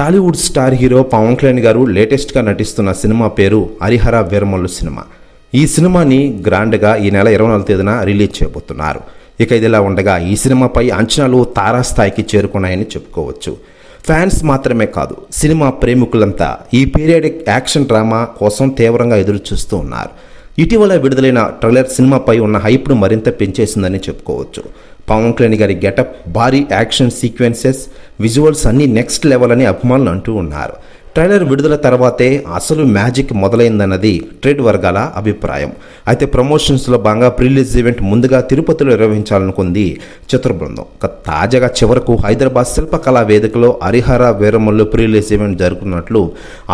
Tollywood star hero Pawan Kalyan గారు లేటెస్ట్గా నటిస్తున్న సినిమా పేరు హరిహర వీరమల్లు సినిమా. ఈ సినిమాని గ్రాండ్గా ఈ నెల 24వ తేదీన రిలీజ్ చేయబోతున్నారు. ఇక ఇదిలా ఉండగా ఈ సినిమాపై అంచనాలు తారాస్థాయికి చేరుకున్నాయని చెప్పుకోవచ్చు. ఫ్యాన్స్ మాత్రమే కాదు, సినిమా ప్రేమికులంతా ఈ పీరియాడిక్ యాక్షన్ డ్రామా కోసం తీవ్రంగా ఎదురు చూస్తూ ఉన్నారు. ఇటీవల విడుదలైన ట్రైలర్ సినిమాపై ఉన్న హైప్ను మరింత పెంచేసిందని చెప్పుకోవచ్చు. పవన్ కళ్యాణ్ గారి గెటప్, భారీ యాక్షన్ సీక్వెన్సెస్, విజువల్స్ అన్నీ నెక్స్ట్ లెవెల్ అని అభిమానులు అంటూ ఉన్నారు. ట్రైలర్ విడుదల తర్వాతే అసలు మ్యాజిక్ మొదలైందన్నది ట్రేడ్ వర్గాల అభిప్రాయం. అయితే ప్రమోషన్స్లో భాగంగా ప్రీలీజ్ ఈవెంట్ ముందుగా తిరుపతిలో నిర్వహించాలనుకుంది చిత్ర బృందం. తాజాగా చివరకు హైదరాబాద్ శిల్పకళా వేదికలో హరిహర వీరమల్లు ప్రీలీజ్ ఈవెంట్ జరుగుతున్నట్లు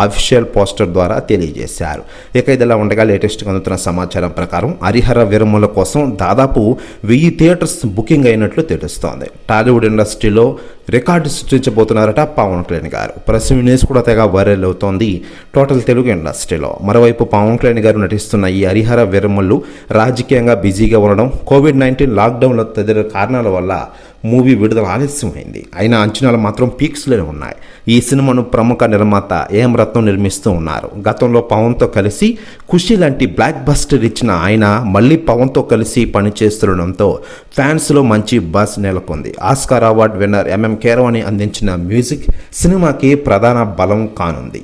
అఫీషియల్ పోస్టర్ ద్వారా తెలియజేశారు. ఇక ఇదిలా ఉండగా లేటెస్ట్గా అందుతున్న సమాచారం ప్రకారం హరిహర వీరమల్లు కోసం దాదాపు 1000 థియేటర్స్ బుకింగ్ అయినట్లు తెలుస్తోంది. టాలీవుడ్ ఇండస్ట్రీలో రికార్డు సృష్టించబోతున్నారట పవన్ కళ్యాణ్ గారు. ప్రెస్ న్యూస్ కూడా తెగ వైరల్ అవుతోంది టోటల్ తెలుగు ఇండస్ట్రీలో. మరోవైపు పవన్ కళ్యాణ్ గారు నటిస్తున్న ఈ హరిహర వీరమల్లు రాజకీయంగా బిజీగా ఉండడం, కోవిడ్-19 లాక్డౌన్లో తదితర కారణాల వల్ల మూవీ విడుదల ఆలస్యమైంది. అయినా అంచనాలు మాత్రం పీక్స్లోనే ఉన్నాయి. ఈ సినిమాను ప్రముఖ నిర్మాత ఏఎం రత్నం నిర్మిస్తూ ఉన్నారు. గతంలో పవన్తో కలిసి ఖుషి లాంటి బ్లాక్ బస్టర్ ఇచ్చిన ఆయన మళ్ళీ పవన్తో కలిసి పనిచేస్తుండడంతో ఫ్యాన్స్లో మంచి బజ్ నెలకొంది. Oscar award winner MM Keeravani అందించిన మ్యూజిక్ సినిమాకి ప్రధాన బలం కానుంది.